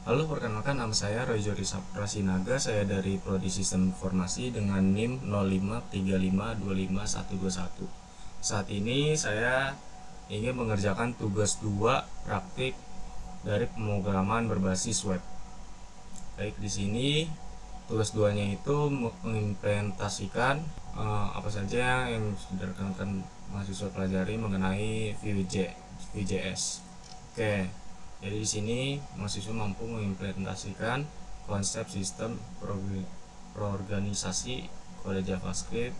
Halo, perkenalkan nama saya Royjori Saprasinaga. Saya dari Prodi Sistem Informasi dengan NIM 0535251221. Saat ini saya ingin mengerjakan tugas 2 praktik dari pemrograman berbasis web. Baik, di sini tugas 2-nya itu mengimplementasikan apa saja yang sudah rekan-rekan mahasiswa pelajari mengenai Vue.js. Oke, jadi di sini mahasiswa mampu mengimplementasikan konsep sistem perorganisasi kode JavaScript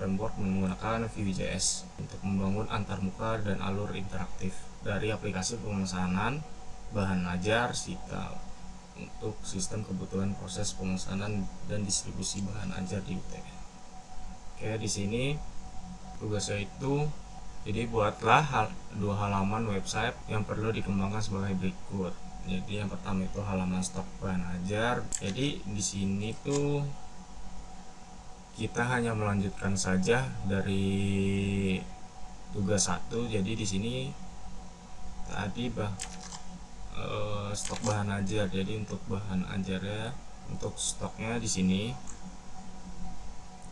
framework menggunakan Vue.js untuk membangun antarmuka dan alur interaktif dari aplikasi pemesanan, bahan ajar, sikap untuk sistem kebutuhan proses pemesanan dan distribusi bahan ajar di UTM. Oke, di sini tugasnya itu jadi buatlah dua halaman website yang perlu dikembangkan sebagai berikut. Jadi yang pertama itu halaman stok bahan ajar. Jadi di sini tuh kita hanya melanjutkan saja dari tugas 1. Jadi di sini tadi stok bahan ajar. Jadi untuk bahan ajarnya, untuk stoknya di sini,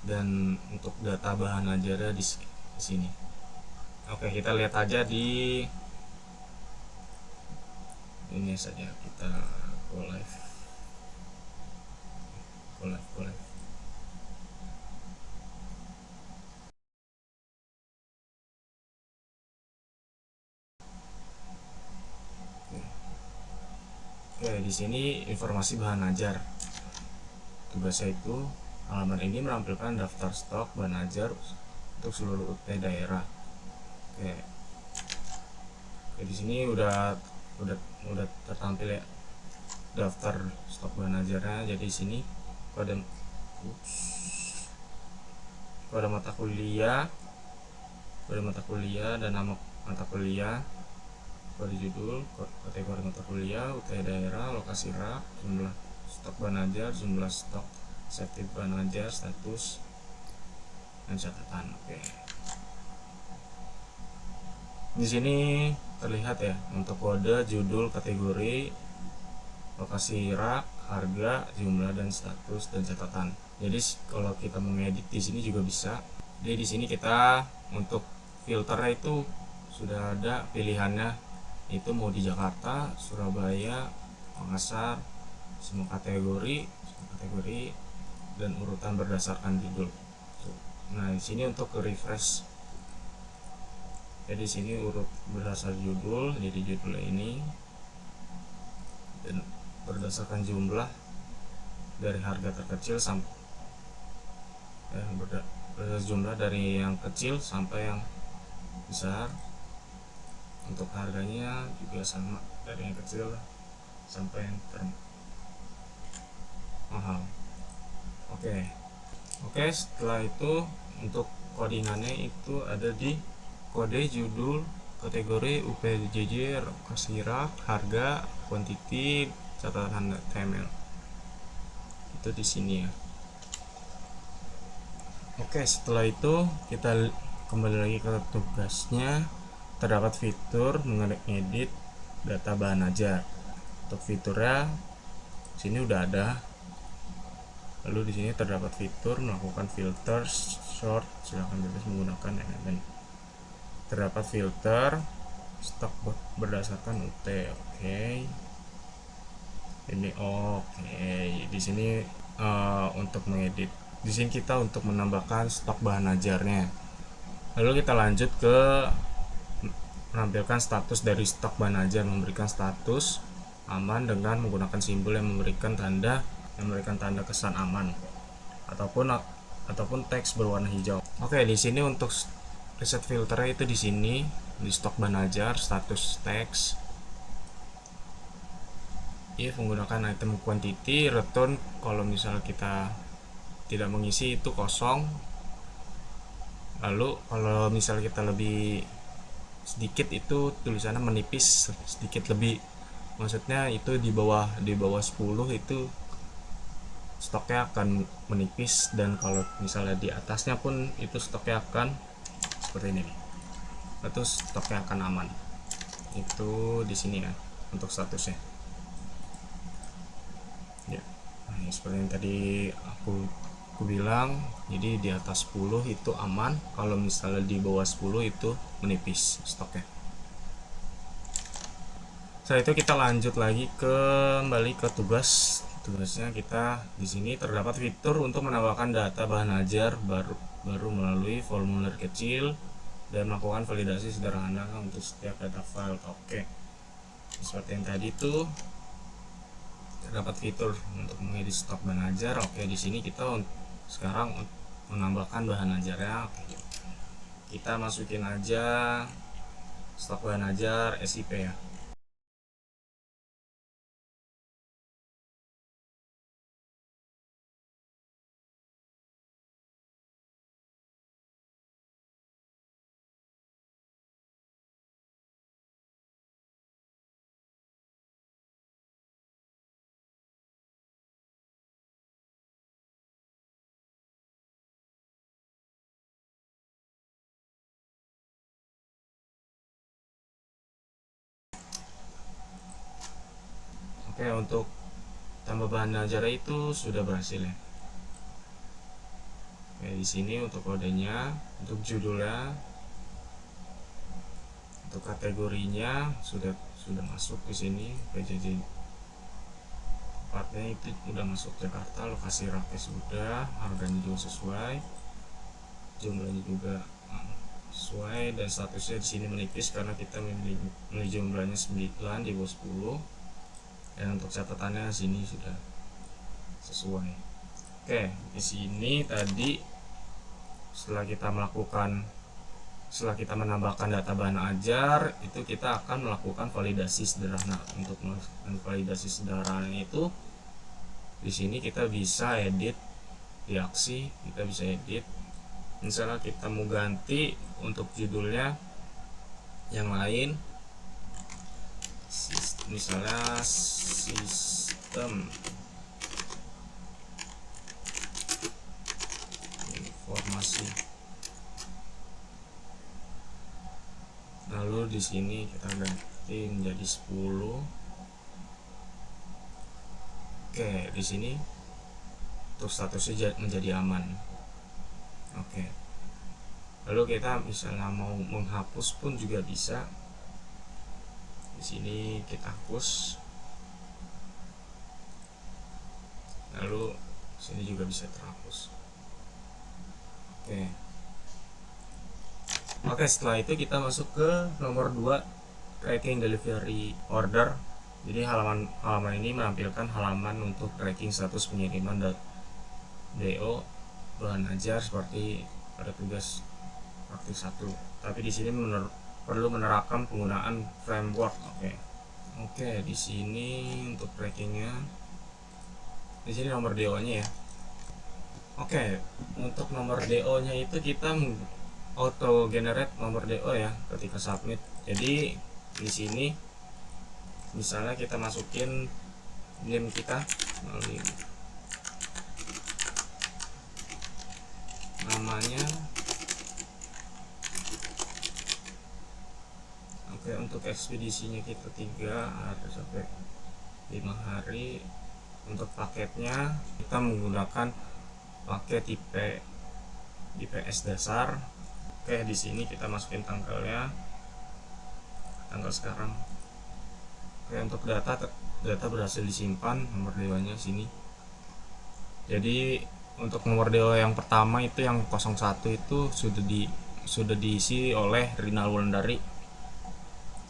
dan untuk data bahan ajarnya di sini. Oke, kita lihat aja di ini saja. Kita go live. Oke, di sini informasi bahan ajar. Tugasnya itu halaman ini menampilkan daftar stok bahan ajar untuk seluruh UT daerah. Oke. Oke, di sini udah tertampil ya daftar stok bahan ajarnya. Jadi di sini kode mata kuliah dan nama mata kuliah, kode judul, kategori mata kuliah, UT daerah, lokasi rak, jumlah stok bahan ajar, jumlah stok safety bahan ajar, status, dan catatan. Oke. Di sini terlihat ya untuk kode, judul, kategori, lokasi rak, harga, jumlah, dan status, dan catatan. Jadi kalau kita mengedit di sini juga bisa. Jadi di sini kita untuk filternya itu sudah ada pilihannya, itu mau di Jakarta, Surabaya, Makassar, semua kategori, dan urutan berdasarkan judul. Nah, di sini untuk refresh. Jadi di sini urut berdasar judul, jadi judulnya ini, dan berdasarkan jumlah dari harga terkecil sampai berdasarkan jumlah dari yang kecil sampai yang besar. Untuk harganya juga sama, dari yang kecil sampai yang termahal. Oke, setelah itu untuk codingannya itu ada di kode, judul, kategori, UPJJ, lokasi rak, harga, quantity, catatan HTML. Itu di sini ya. Oke, setelah itu kita kembali lagi ke tugasnya. Terdapat fitur mengedit data bahan ajar. Untuk fiturnya sini udah ada. Lalu di sini terdapat fitur melakukan filter, sort, silahkan bebas menggunakan elemen. Terdapat filter stok berdasarkan UT. Oke. Ini oke. Di sini untuk mengedit. Di sini kita untuk menambahkan stok bahan ajarnya. Lalu kita lanjut ke menampilkan status dari stok bahan ajar, memberikan status aman dengan menggunakan simbol yang memberikan tanda kesan aman ataupun teks berwarna hijau. Oke, di sini untuk reset filternya itu di sini di stok bahan ajar, status teks. If menggunakan item quantity, return kalau misalnya kita tidak mengisi itu kosong. Lalu kalau misalnya kita lebih sedikit itu tulisannya menipis sedikit lebih, maksudnya itu di bawah 10 itu stoknya akan menipis, dan kalau misalnya di atasnya pun itu stoknya akan seperti ini nih, itu stoknya akan aman. Itu di sini ya untuk statusnya. ya. Nah, seperti yang tadi aku bilang, jadi di atas 10 itu aman, kalau misalnya di bawah 10 itu menipis stoknya. Setelah itu kita lanjut lagi kembali ke tugasnya. Kita di sini terdapat fitur untuk menambahkan data bahan ajar baru melalui formulir kecil dan melakukan validasi sederhana untuk setiap data file. Oke, seperti yang tadi itu terdapat fitur untuk mengedit stok bahan ajar. Oke, di sini kita sekarang menambahkan bahan ajarnya. Oke, kita masukin aja stok bahan ajar SIP ya. Oke, untuk tambah bahan ajar itu sudah berhasil ya. Oke, di sini untuk kodenya, untuk judulnya, untuk kategorinya sudah masuk di sini. PJJ tempatnya itu sudah masuk Jakarta, lokasi raknya sudah, harganya juga sesuai, jumlahnya juga sesuai, dan statusnya di sini menipis karena kita memilih jumlahnya 9 di bawah 10. Dan untuk catatannya di sini sudah sesuai. Oke, di sini tadi setelah kita menambahkan data bahan ajar, itu kita akan melakukan validasi sederhana. Untuk validasi sederhana itu di sini kita bisa edit di aksi, kita bisa edit. Misalnya kita mau ganti untuk judulnya yang lain, misalnya sistem informasi. Lalu di sini kita ganti menjadi 10. Oke, di sini untuk statusnya menjadi aman. Oke. Lalu kita misalnya mau menghapus pun juga bisa. Di sini kita hapus. Lalu sini juga bisa terhapus. Oke. Oke, setelah itu kita masuk ke nomor 2, tracking delivery order. Jadi halaman ini menampilkan halaman untuk tracking status pengiriman DO bahan ajar seperti pada tugas praktik 1. Tapi di sini perlu menerapkan penggunaan framework. Oke, di sini untuk trackingnya, di sini nomor DO-nya ya. Oke, untuk nomor DO-nya itu kita auto generate nomor DO ya ketika submit. Jadi di sini misalnya kita masukin name kita, namanya. Oke, untuk ekspedisinya kita 3 hari sampai 5 hari. Untuk paketnya kita menggunakan paket IPS dasar. Oke, di sini kita masukin tanggalnya, tanggal sekarang. Oke, untuk data berhasil disimpan, nomor DO-nya sini. Jadi untuk nomor DO yang pertama itu yang 01 itu sudah diisi oleh Rinal Wulandari.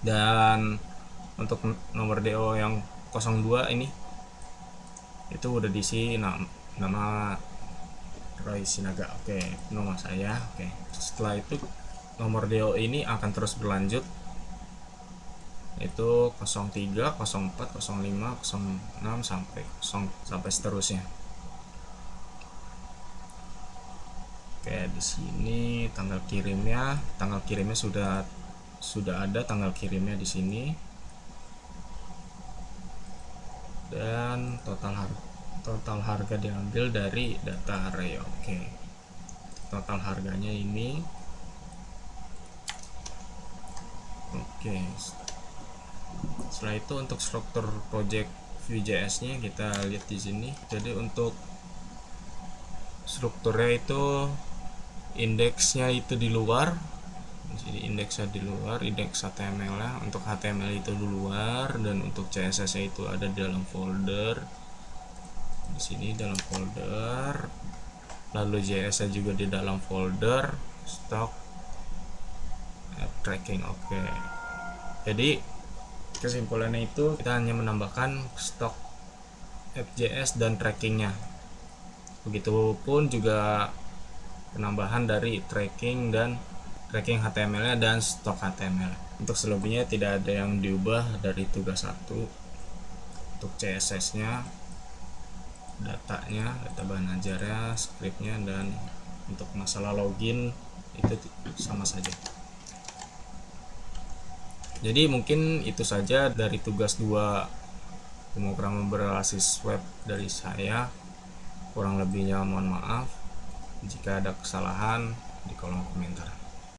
Dan untuk nomor DO yang 02 ini itu udah diisi nama Roy Sinaga. Oke, nama saya. Oke, setelah itu nomor DO ini akan terus berlanjut, itu 03, 04, 05, 06 sampai seterusnya. Oke, di sini tanggal kirimnya sudah ada tanggal kirimnya di sini, dan total harga diambil dari data array. Oke, total harganya ini. Oke, setelah itu untuk struktur project Vue.js nya kita lihat di sini. Jadi untuk strukturnya itu indeksnya itu di luar, jadi indeksnya di luar, indeks HTML nya untuk HTML itu di luar, dan untuk CSS nya itu ada di dalam folder di sini, dalam folder, lalu JS nya juga di dalam folder stock app tracking. Oke, jadi kesimpulannya itu kita hanya menambahkan stok app.js dan trackingnya, begitupun juga penambahan dari tracking HTML nya dan stok HTML. Untuk selebihnya tidak ada yang diubah dari tugas 1. Untuk CSS nya, datanya, data bahan ajarnya, scriptnya, dan untuk masalah login itu sama saja. Jadi mungkin itu saja dari tugas 2 pemrograman berbasis web dari saya. Kurang lebihnya mohon maaf. Jika ada kesalahan di kolom komentar.